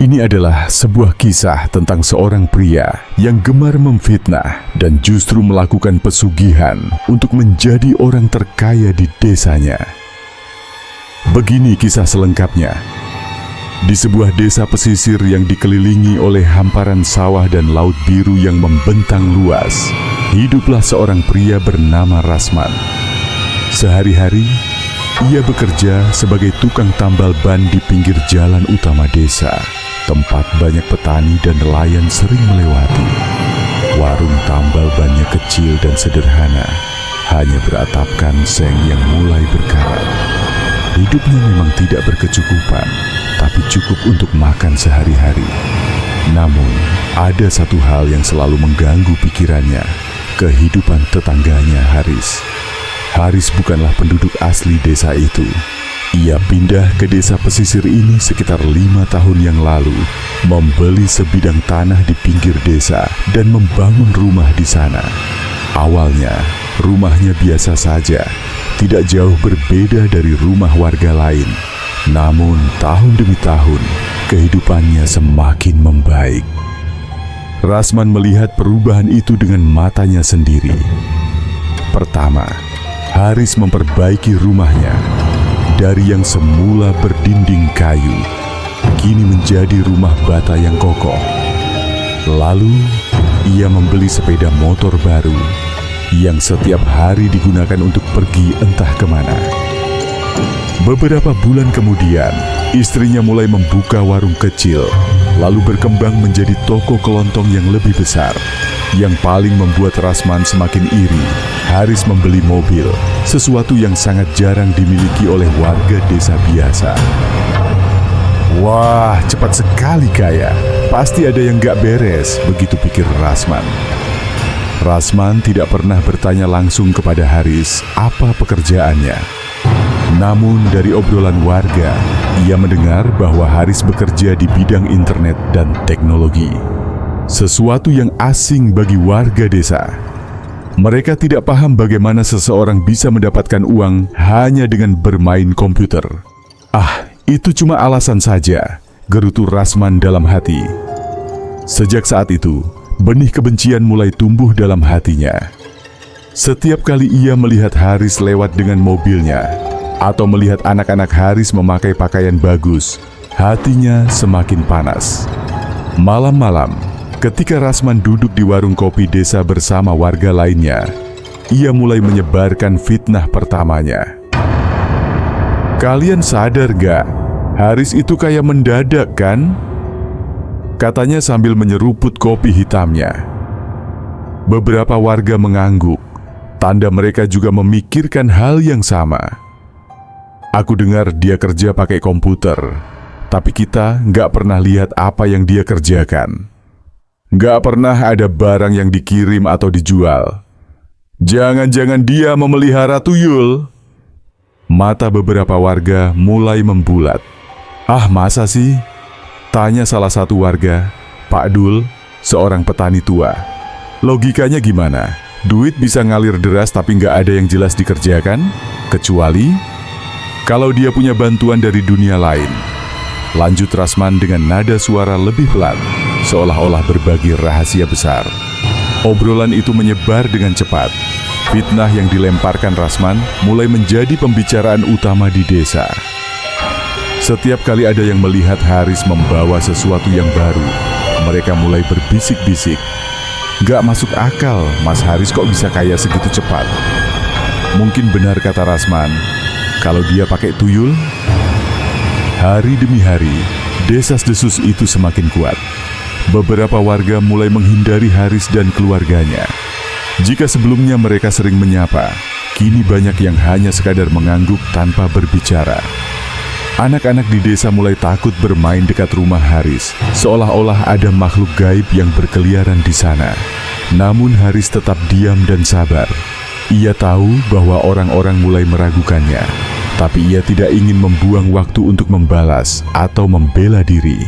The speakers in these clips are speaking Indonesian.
Ini adalah sebuah kisah tentang seorang pria yang gemar memfitnah dan justru melakukan pesugihan untuk menjadi orang terkaya di desanya. Begini kisah selengkapnya. Di sebuah desa pesisir yang dikelilingi oleh hamparan sawah dan laut biru yang membentang luas, hiduplah seorang pria bernama Rasman. Sehari-hari, ia bekerja sebagai tukang tambal ban di pinggir jalan utama desa, tempat banyak petani dan nelayan sering melewati. Warung tambal bannya kecil dan sederhana, hanya beratapkan seng yang mulai berkarat. Hidupnya memang tidak berkecukupan, tapi cukup untuk makan sehari-hari. Namun, ada satu hal yang selalu mengganggu pikirannya, kehidupan tetangganya Haris. Haris bukanlah penduduk asli desa itu. Ia pindah ke desa pesisir ini sekitar 5 tahun yang lalu, membeli sebidang tanah di pinggir desa dan membangun rumah di sana. Awalnya, rumahnya biasa saja, tidak jauh berbeda dari rumah warga lain. Namun, tahun demi tahun, kehidupannya semakin membaik. Rasman melihat perubahan itu dengan matanya sendiri. Pertama, Haris memperbaiki rumahnya. Dari yang semula berdinding kayu, kini menjadi rumah bata yang kokoh. Lalu, ia membeli sepeda motor baru yang setiap hari digunakan untuk pergi entah kemana. Beberapa bulan kemudian, istrinya mulai membuka warung kecil, lalu berkembang menjadi toko kelontong yang lebih besar. Yang paling membuat Rasman semakin iri, Haris membeli mobil, sesuatu yang sangat jarang dimiliki oleh warga desa biasa. Wah, cepat sekali kaya. Pasti ada yang gak beres, begitu pikir Rasman. Rasman tidak pernah bertanya langsung kepada Haris apa pekerjaannya. Namun dari obrolan warga, ia mendengar bahwa Haris bekerja di bidang internet dan teknologi. Sesuatu yang asing bagi warga desa. Mereka tidak paham bagaimana seseorang bisa mendapatkan uang hanya dengan bermain komputer. Ah, itu cuma alasan saja, gerutu Rasman dalam hati. Sejak saat itu, benih kebencian mulai tumbuh dalam hatinya. Setiap kali ia melihat Haris lewat dengan mobilnya, atau melihat anak-anak Haris memakai pakaian bagus, hatinya semakin panas. Malam-malam, ketika Rasman duduk di warung kopi desa bersama warga lainnya, ia mulai menyebarkan fitnah pertamanya. Kalian sadar gak? Haris itu kayak mendadak kan? Katanya sambil menyeruput kopi hitamnya. Beberapa warga mengangguk, tanda mereka juga memikirkan hal yang sama. Aku dengar dia kerja pakai komputer, tapi kita nggak pernah lihat apa yang dia kerjakan. Nggak pernah ada barang yang dikirim atau dijual. Jangan-jangan dia memelihara tuyul? Mata beberapa warga mulai membulat. Ah, masa sih? Tanya salah satu warga, Pak Dul, seorang petani tua. Logikanya gimana? Duit bisa ngalir deras tapi nggak ada yang jelas dikerjakan? Kecuali kalau dia punya bantuan dari dunia lain. Lanjut Rasman dengan nada suara lebih pelan, seolah-olah berbagi rahasia besar. Obrolan itu menyebar dengan cepat. Fitnah yang dilemparkan Rasman mulai menjadi pembicaraan utama di desa. Setiap kali ada yang melihat Haris membawa sesuatu yang baru, mereka mulai berbisik-bisik. Gak masuk akal, Mas Haris kok bisa kaya segitu cepat. Mungkin benar kata Rasman, kalau dia pakai tuyul. Hari demi hari, desas-desus itu semakin kuat. Beberapa warga mulai menghindari Haris dan keluarganya. Jika sebelumnya mereka sering menyapa, kini banyak yang hanya sekadar mengangguk tanpa berbicara. Anak-anak di desa mulai takut bermain dekat rumah Haris, seolah-olah ada makhluk gaib yang berkeliaran di sana. Namun Haris tetap diam dan sabar. Ia tahu bahwa orang-orang mulai meragukannya, tapi ia tidak ingin membuang waktu untuk membalas atau membela diri.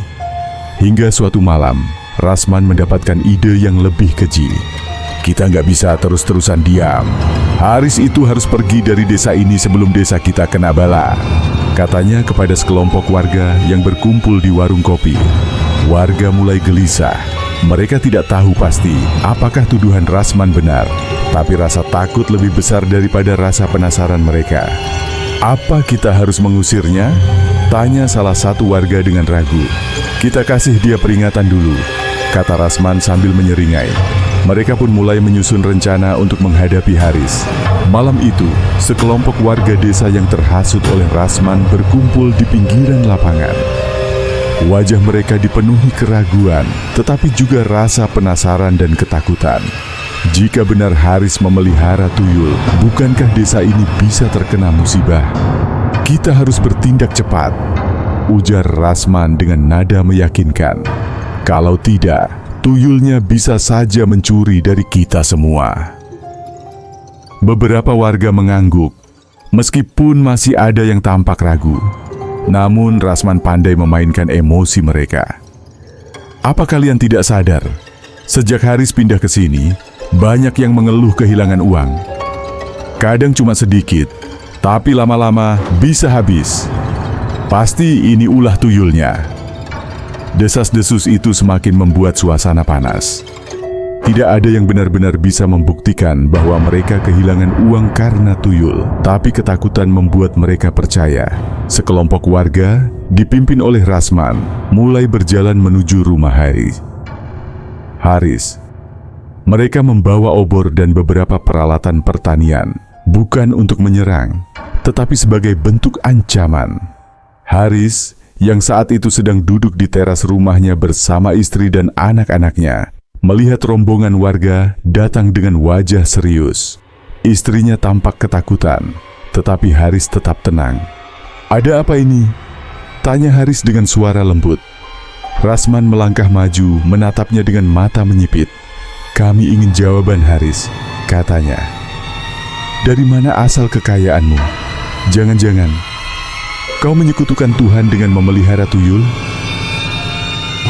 Hingga suatu malam, Rasman mendapatkan ide yang lebih keji. Kita nggak bisa terus-terusan diam. Haris itu harus pergi dari desa ini sebelum desa kita kena bala, katanya kepada sekelompok warga yang berkumpul di warung kopi. Warga mulai gelisah. Mereka tidak tahu pasti apakah tuduhan Rasman benar, tapi rasa takut lebih besar daripada rasa penasaran mereka. "Apa kita harus mengusirnya?" tanya salah satu warga dengan ragu. "Kita kasih dia peringatan dulu," kata Rasman sambil menyeringai. Mereka pun mulai menyusun rencana untuk menghadapi Haris. Malam itu, sekelompok warga desa yang terhasut oleh Rasman berkumpul di pinggiran lapangan. Wajah mereka dipenuhi keraguan, tetapi juga rasa penasaran dan ketakutan. Jika benar Haris memelihara tuyul, bukankah desa ini bisa terkena musibah? "Kita harus bertindak cepat," ujar Rasman dengan nada meyakinkan. "Kalau tidak, tuyulnya bisa saja mencuri dari kita semua." Beberapa warga mengangguk, meskipun masih ada yang tampak ragu. Namun Rasman pandai memainkan emosi mereka. "Apa kalian tidak sadar? Sejak Haris pindah ke sini, banyak yang mengeluh kehilangan uang. Kadang cuma sedikit, tapi lama-lama bisa habis. Pasti ini ulah tuyulnya." Desas-desus itu semakin membuat suasana panas. Tidak ada yang benar-benar bisa membuktikan bahwa mereka kehilangan uang karena tuyul, tapi ketakutan membuat mereka percaya. Sekelompok warga, dipimpin oleh Rasman, mulai berjalan menuju rumah Haris. Mereka membawa obor dan beberapa peralatan pertanian, bukan untuk menyerang, tetapi sebagai bentuk ancaman. Haris, yang saat itu sedang duduk di teras rumahnya bersama istri dan anak-anaknya, melihat rombongan warga datang dengan wajah serius. Istrinya tampak ketakutan, tetapi Haris tetap tenang. "Ada apa ini?" tanya Haris dengan suara lembut. Rasman melangkah maju, menatapnya dengan mata menyipit. "Kami ingin jawaban, Haris," katanya. "Dari mana asal kekayaanmu? Jangan-jangan kau menyekutukan Tuhan dengan memelihara tuyul?"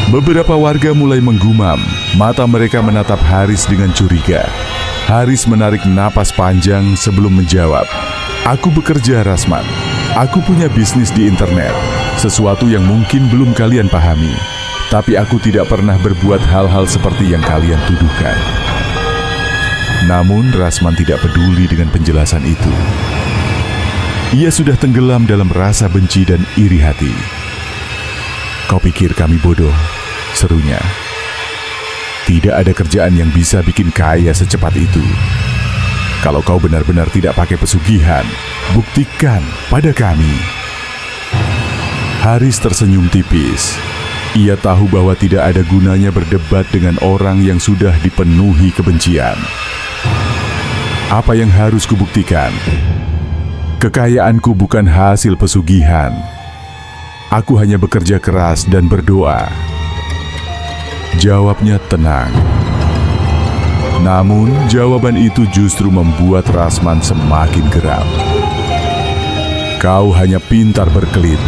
Beberapa warga mulai menggumam. Mata mereka menatap Haris dengan curiga. Haris menarik napas panjang sebelum menjawab. "Aku bekerja, Rasman. Aku punya bisnis di internet. Sesuatu yang mungkin belum kalian pahami. Tapi aku tidak pernah berbuat hal-hal seperti yang kalian tuduhkan." Namun Rasman tidak peduli dengan penjelasan itu. Ia sudah tenggelam dalam rasa benci dan iri hati. "Kau pikir kami bodoh?" serunya. "Tidak ada kerjaan yang bisa bikin kaya secepat itu. Kalau kau benar-benar tidak pakai pesugihan, buktikan pada kami." Haris tersenyum tipis. Ia tahu bahwa tidak ada gunanya berdebat dengan orang yang sudah dipenuhi kebencian. "Apa yang harus kubuktikan? Kekayaanku bukan hasil pesugihan. Aku hanya bekerja keras dan berdoa," jawabnya tenang. Namun, jawaban itu justru membuat Rasman semakin geram. "Kau hanya pintar berkelit.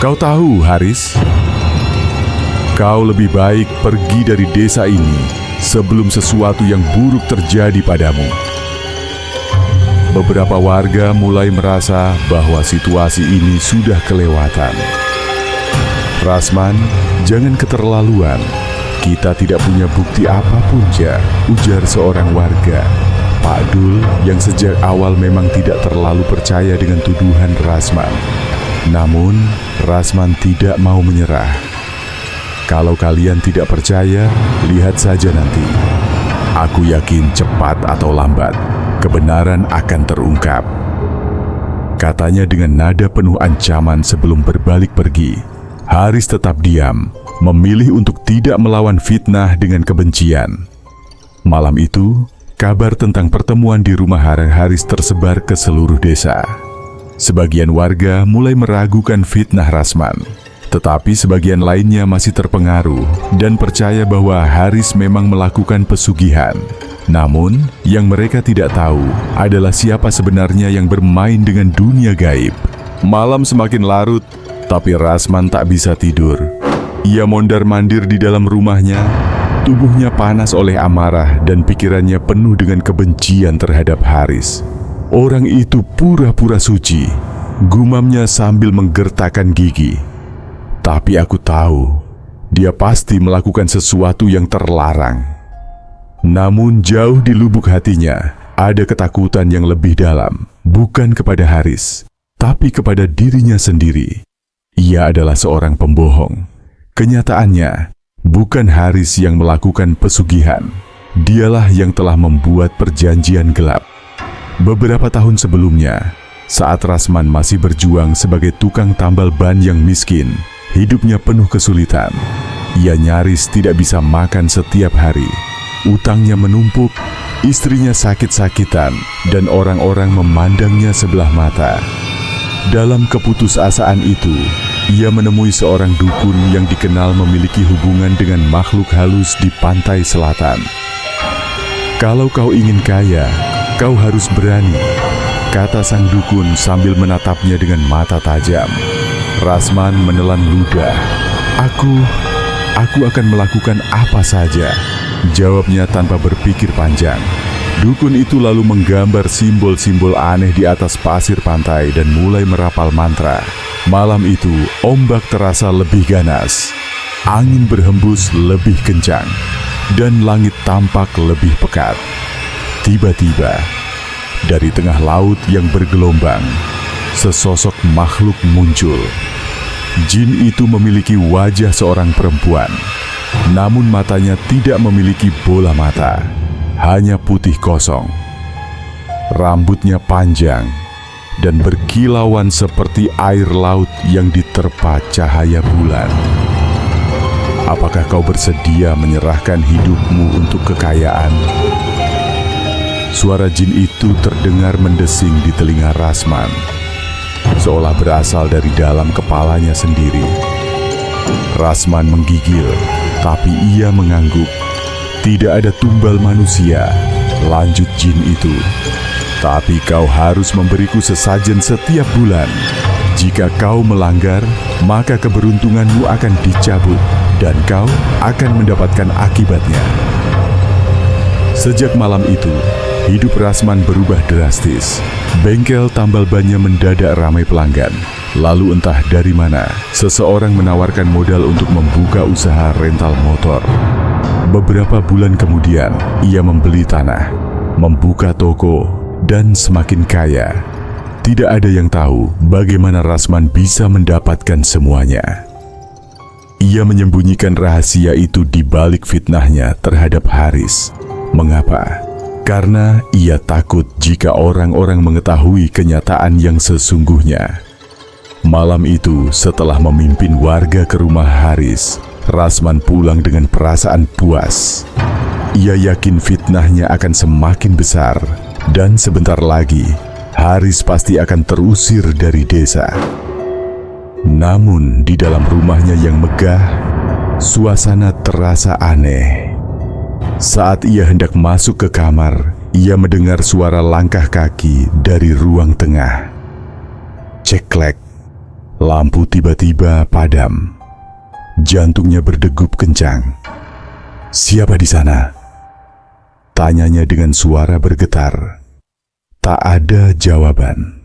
Kau tahu, Haris, kau lebih baik pergi dari desa ini sebelum sesuatu yang buruk terjadi padamu." Beberapa warga mulai merasa bahwa situasi ini sudah kelewatan. "Rasman, jangan keterlaluan. Kita tidak punya bukti apapun, Ja," ujar seorang warga, Pak Dul, yang sejak awal memang tidak terlalu percaya dengan tuduhan Rasman. Namun, Rasman tidak mau menyerah. "Kalau kalian tidak percaya, lihat saja nanti. Aku yakin cepat atau lambat, kebenaran akan terungkap," katanya dengan nada penuh ancaman sebelum berbalik pergi. Haris tetap diam, memilih untuk tidak melawan fitnah dengan kebencian. Malam itu, kabar tentang pertemuan di rumah Haris tersebar ke seluruh desa. Sebagian warga mulai meragukan fitnah Rasman, tetapi sebagian lainnya masih terpengaruh dan percaya bahwa Haris memang melakukan pesugihan. Namun, yang mereka tidak tahu adalah siapa sebenarnya yang bermain dengan dunia gaib. Malam semakin larut, tapi Rasman tak bisa tidur. Ia mondar-mandir di dalam rumahnya, tubuhnya panas oleh amarah dan pikirannya penuh dengan kebencian terhadap Haris. "Orang itu pura-pura suci," gumamnya sambil menggertakkan gigi. "Tapi aku tahu Dia pasti melakukan sesuatu yang terlarang. Namun jauh di lubuk hatinya, ada ketakutan yang lebih dalam, bukan kepada Haris, tapi kepada dirinya sendiri. Ia adalah seorang pembohong. Kenyataannya, bukan Haris yang melakukan pesugihan. Dialah yang telah membuat perjanjian gelap. Beberapa tahun sebelumnya, saat Rasman masih berjuang sebagai tukang tambal ban yang miskin, hidupnya penuh kesulitan. Ia nyaris tidak bisa makan setiap hari. Utangnya menumpuk, istrinya sakit-sakitan, dan orang-orang memandangnya sebelah mata. Dalam keputusasaan itu, ia menemui seorang dukun yang dikenal memiliki hubungan dengan makhluk halus di pantai selatan. "Kalau kau ingin kaya, kau harus berani," kata sang dukun sambil menatapnya dengan mata tajam. Rasman menelan ludah. Aku akan melakukan apa saja," jawabnya tanpa berpikir panjang. Dukun itu lalu menggambar simbol-simbol aneh di atas pasir pantai dan mulai merapal mantra. Malam itu, ombak terasa lebih ganas, angin berhembus lebih kencang, dan langit tampak lebih pekat. Tiba-tiba, dari tengah laut yang bergelombang, sesosok makhluk muncul. Jin itu memiliki wajah seorang perempuan, namun matanya tidak memiliki bola mata, hanya putih kosong. Rambutnya panjang dan berkilauan seperti air laut yang diterpa cahaya bulan. "Apakah kau bersedia menyerahkan hidupmu untuk kekayaan?" Suara jin itu terdengar mendesing di telinga Rasman, seolah berasal dari dalam kepalanya sendiri. Rasman menggigil, tapi ia mengangguk. "Tidak ada tumbal manusia," lanjut jin itu. "Tapi kau harus memberiku sesajen setiap bulan. Jika kau melanggar, maka keberuntunganmu akan dicabut dan kau akan mendapatkan akibatnya." Sejak malam itu, hidup Rasman berubah drastis. Bengkel tambal bannya mendadak ramai pelanggan. Lalu entah dari mana, seseorang menawarkan modal untuk membuka usaha rental motor. Beberapa bulan kemudian, ia membeli tanah, membuka toko, dan semakin kaya. Tidak ada yang tahu bagaimana Rasman bisa mendapatkan semuanya. Ia menyembunyikan rahasia itu di balik fitnahnya terhadap Haris. Mengapa? Karena ia takut jika orang-orang mengetahui kenyataan yang sesungguhnya. Malam itu, setelah memimpin warga ke rumah Haris, Rasman pulang dengan perasaan puas. Ia yakin fitnahnya akan semakin besar, dan sebentar lagi, Haris pasti akan terusir dari desa. Namun, di dalam rumahnya yang megah, suasana terasa aneh. Saat ia hendak masuk ke kamar, ia mendengar suara langkah kaki dari ruang tengah. Ceklek, lampu tiba-tiba padam. Jantungnya berdegup kencang. "Siapa di sana?" tanyanya dengan suara bergetar. Tak ada jawaban.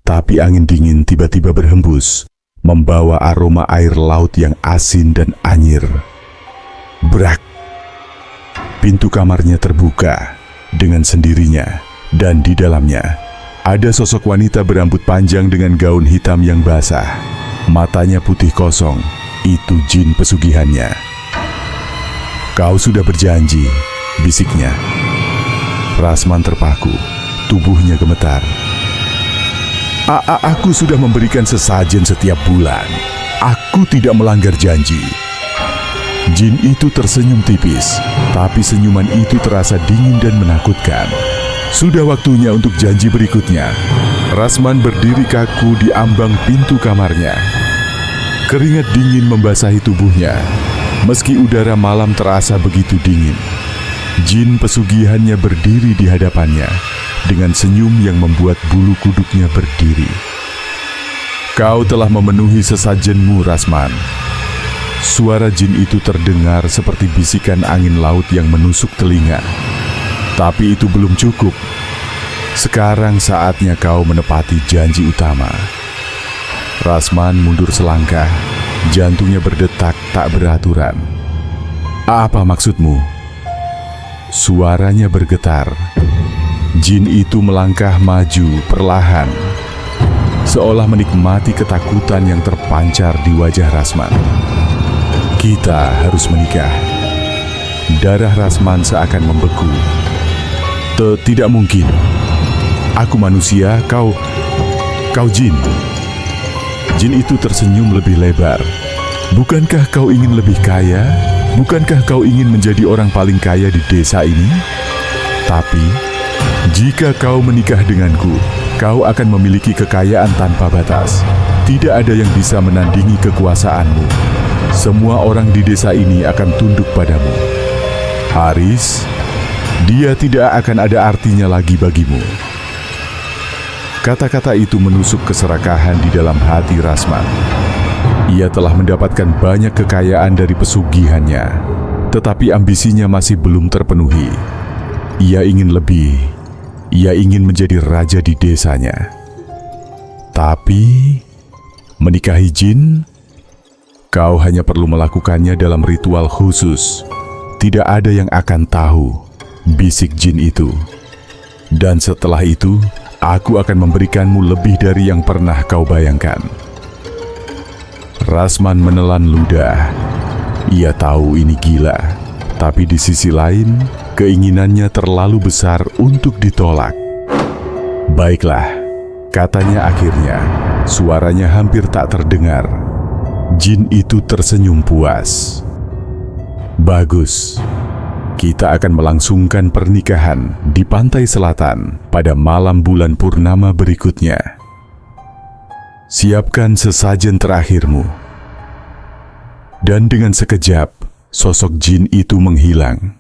Tapi angin dingin tiba-tiba berhembus, membawa aroma air laut yang asin dan anyir. Brak! Pintu kamarnya terbuka dengan sendirinya, dan di dalamnya ada sosok wanita berambut panjang dengan gaun hitam yang basah. Matanya putih kosong. Itu jin pesugihannya. "Kau sudah berjanji," bisiknya. Rasman terpaku, tubuhnya gemetar. Aku sudah memberikan sesajen setiap bulan. Aku tidak melanggar janji." Jin itu tersenyum tipis, tapi senyuman itu terasa dingin dan menakutkan. Sudah waktunya untuk janji berikutnya. Rasman berdiri kaku di ambang pintu kamarnya. Keringat dingin membasahi tubuhnya, meski udara malam terasa begitu dingin. Jin pesugihannya berdiri di hadapannya, dengan senyum yang membuat bulu kuduknya berdiri. "Kau telah memenuhi sesajenmu, Rasman." Suara jin itu terdengar seperti bisikan angin laut yang menusuk telinga. Tapi itu belum cukup. "Sekarang saatnya kau menepati janji utama." Rasman mundur selangkah, Jantungnya berdetak tak beraturan. "Apa maksudmu?" Suaranya bergetar. Jin itu melangkah maju perlahan, seolah menikmati ketakutan yang terpancar di wajah Rasman. "Kita harus menikah." Darah Rasman seakan membeku. Tidak mungkin. Aku manusia, kau jin." Jin itu tersenyum lebih lebar. "Bukankah kau ingin lebih kaya? Bukankah kau ingin menjadi orang paling kaya di desa ini? Tapi, jika kau menikah denganku, kau akan memiliki kekayaan tanpa batas. Tidak ada yang bisa menandingi kekuasaanmu. Semua orang di desa ini akan tunduk padamu. Haris, dia tidak akan ada artinya lagi bagimu." Kata-kata itu menusuk keserakahan di dalam hati Rasman. Ia telah mendapatkan banyak kekayaan dari pesugihannya, tetapi ambisinya masih belum terpenuhi. Ia ingin lebih. Ia ingin menjadi raja di desanya. Tapi, menikahi jin? Kau hanya perlu melakukannya dalam ritual khusus. Tidak ada yang akan tahu, bisik jin itu. Dan setelah itu, aku akan memberikanmu lebih dari yang pernah kau bayangkan. Rasman menelan ludah. Ia tahu ini gila, tapi di sisi lain, keinginannya terlalu besar untuk ditolak. "Baiklah," katanya akhirnya. Suaranya hampir tak terdengar. Jin itu tersenyum puas. "Bagus. Kita akan melangsungkan pernikahan di pantai selatan pada malam bulan purnama berikutnya. Siapkan sesajen terakhirmu." Dan dengan sekejap, sosok jin itu menghilang.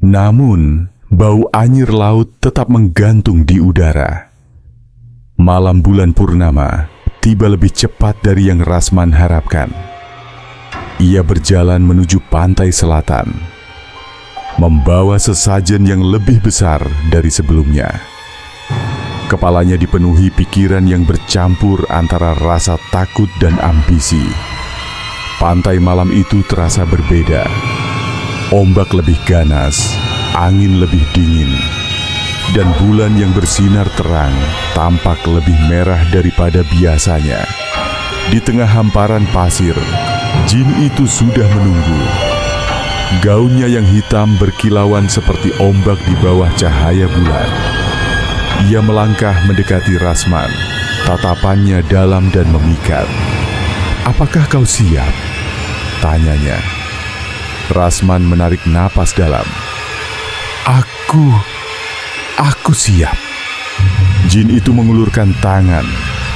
Namun, bau anyir laut tetap menggantung di udara. Malam bulan purnama tiba lebih cepat dari yang Rasman harapkan. Ia berjalan menuju pantai selatan, membawa sesajen yang lebih besar dari sebelumnya. Kepalanya dipenuhi pikiran yang bercampur antara rasa takut dan ambisi. Pantai malam itu terasa berbeda. Ombak lebih ganas, angin lebih dingin, dan bulan yang bersinar terang tampak lebih merah daripada biasanya. Di tengah hamparan pasir, jin itu sudah menunggu. Gaunnya yang hitam berkilauan seperti ombak di bawah cahaya bulan. Ia melangkah mendekati Rasman, tatapannya dalam dan memikat. "Apakah kau siap?" tanyanya. Rasman menarik napas dalam. Aku siap." Jin itu mengulurkan tangan,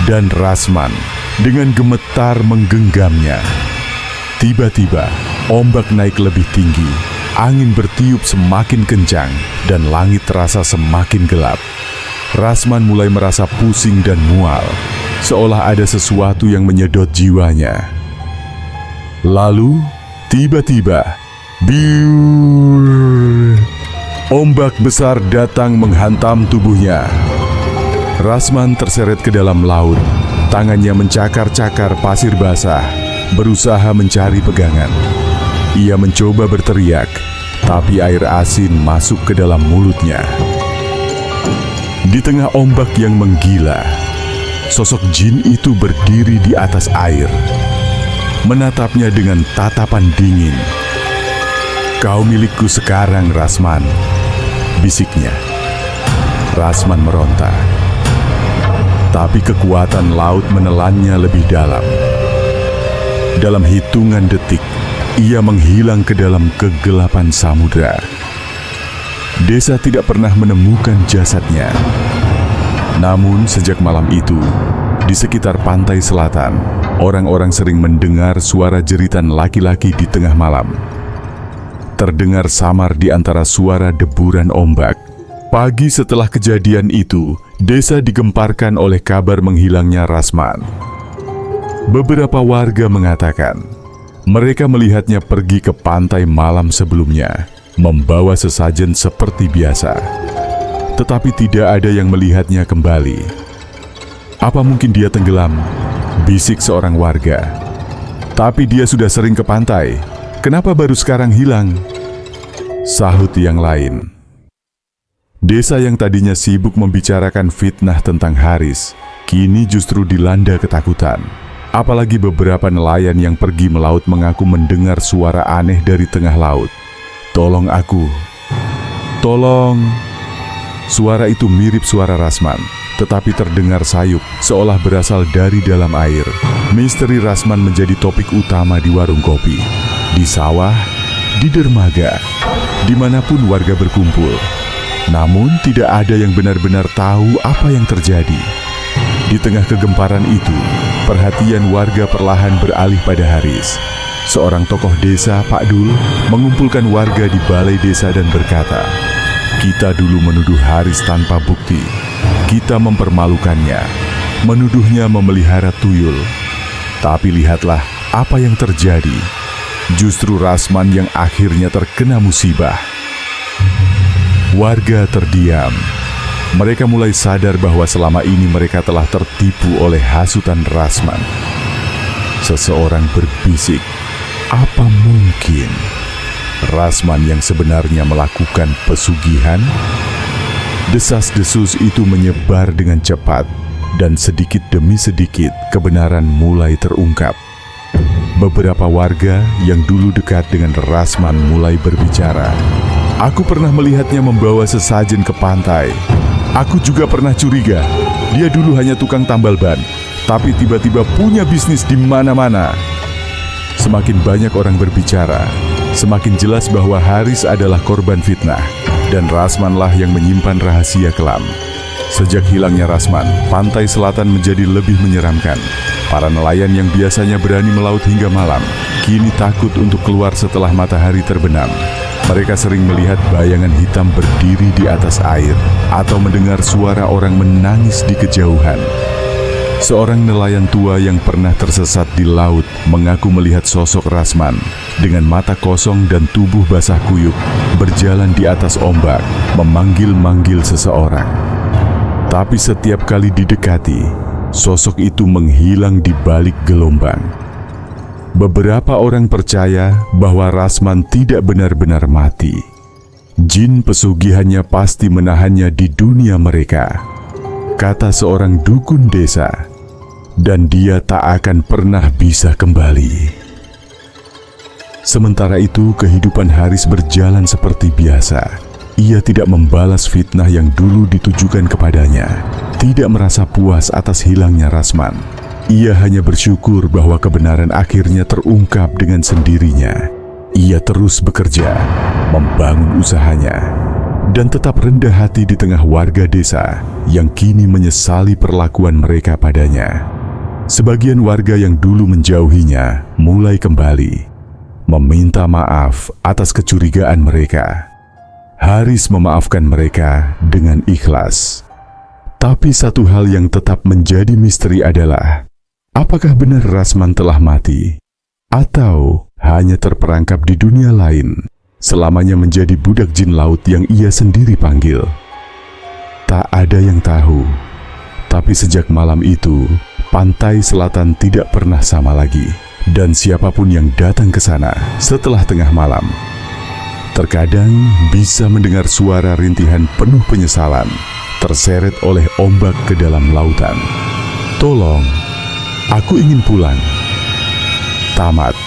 dan Rasman dengan gemetar menggenggamnya. Tiba-tiba, ombak naik lebih tinggi, angin bertiup semakin kencang, dan langit terasa semakin gelap. Rasman mulai merasa pusing dan mual, seolah ada sesuatu yang menyedot jiwanya. Lalu, tiba-tiba, biur, ombak besar datang menghantam tubuhnya. Rasman terseret ke dalam laut, tangannya mencakar-cakar pasir basah, berusaha mencari pegangan. Ia mencoba berteriak, tapi air asin masuk ke dalam mulutnya. Di tengah ombak yang menggila, sosok jin itu berdiri di atas air, menatapnya dengan tatapan dingin. "Kau milikku sekarang, Rasman," bisiknya. Rasman meronta, tapi kekuatan laut menelannya lebih dalam. Dalam hitungan detik, ia menghilang ke dalam kegelapan samudra. Desa tidak pernah menemukan jasadnya. Namun sejak malam itu, di sekitar pantai selatan, orang-orang sering mendengar suara jeritan laki-laki di tengah malam. Terdengar samar di antara suara deburan ombak. Pagi setelah kejadian itu, desa digemparkan oleh kabar menghilangnya Rasman. Beberapa warga mengatakan, mereka melihatnya pergi ke pantai malam sebelumnya, membawa sesajen seperti biasa. Tetapi tidak ada yang melihatnya kembali. "Apa mungkin dia tenggelam?" bisik seorang warga. Tapi dia sudah sering ke pantai. Kenapa baru sekarang hilang? Sahut yang lain. Desa yang tadinya sibuk membicarakan fitnah tentang Haris, kini justru dilanda ketakutan. Apalagi beberapa nelayan yang pergi melaut mengaku mendengar suara aneh dari tengah laut. "Tolong aku. Tolong." Suara itu mirip suara Rasman, tetapi terdengar sayup, seolah berasal dari dalam air. Misteri Rasman menjadi topik utama di warung kopi, di sawah, di dermaga, dimanapun warga berkumpul. Namun tidak ada yang benar-benar tahu apa yang terjadi. Di tengah kegemparan itu, perhatian warga perlahan beralih pada Haris. Seorang tokoh desa, Pak Dul, mengumpulkan warga di balai desa dan berkata, "Kita dulu menuduh Haris tanpa bukti. Kita mempermalukannya, menuduhnya memelihara tuyul. Tapi lihatlah apa yang terjadi. Justru Rasman yang akhirnya terkena musibah." Warga terdiam. Mereka mulai sadar bahwa selama ini mereka telah tertipu oleh hasutan Rasman. Seseorang berbisik, "Apa mungkin Rasman yang sebenarnya melakukan pesugihan?" Desas-desus itu menyebar dengan cepat, dan sedikit demi sedikit kebenaran mulai terungkap. Beberapa warga yang dulu dekat dengan Rasman mulai berbicara. "Aku pernah melihatnya membawa sesajen ke pantai. Aku juga pernah curiga, dia dulu hanya tukang tambal ban, tapi tiba-tiba punya bisnis di mana-mana." Semakin banyak orang berbicara, semakin jelas bahwa Haris adalah korban fitnah, dan Rasmanlah yang menyimpan rahasia kelam. Sejak hilangnya Rasman, pantai selatan menjadi lebih menyeramkan. Para nelayan yang biasanya berani melaut hingga malam, kini takut untuk keluar setelah matahari terbenam. Mereka sering melihat bayangan hitam berdiri di atas air atau mendengar suara orang menangis di kejauhan. Seorang nelayan tua yang pernah tersesat di laut mengaku melihat sosok Rasman dengan mata kosong dan tubuh basah kuyup berjalan di atas ombak, memanggil-manggil seseorang. Tapi setiap kali didekati, sosok itu menghilang di balik gelombang. Beberapa orang percaya bahwa Rasman tidak benar-benar mati. Jin pesugihannya pasti menahannya di dunia mereka, kata seorang dukun desa, dan dia tak akan pernah bisa kembali. Sementara itu, kehidupan Haris berjalan seperti biasa. Ia tidak membalas fitnah yang dulu ditujukan kepadanya, tidak merasa puas atas hilangnya Rasman. Ia hanya bersyukur bahwa kebenaran akhirnya terungkap dengan sendirinya. Ia terus bekerja, membangun usahanya, dan tetap rendah hati di tengah warga desa yang kini menyesali perlakuan mereka padanya. Sebagian warga yang dulu menjauhinya mulai kembali, meminta maaf atas kecurigaan mereka. Haris memaafkan mereka dengan ikhlas. Tapi satu hal yang tetap menjadi misteri adalah, apakah benar Rasman telah mati? Atau hanya terperangkap di dunia lain, selamanya menjadi budak jin laut yang ia sendiri panggil? Tak ada yang tahu. Tapi sejak malam itu, pantai selatan tidak pernah sama lagi. Dan siapapun yang datang ke sana setelah tengah malam, terkadang bisa mendengar suara rintihan penuh penyesalan, terseret oleh ombak ke dalam lautan. "Tolong, aku ingin pulang." Tamat.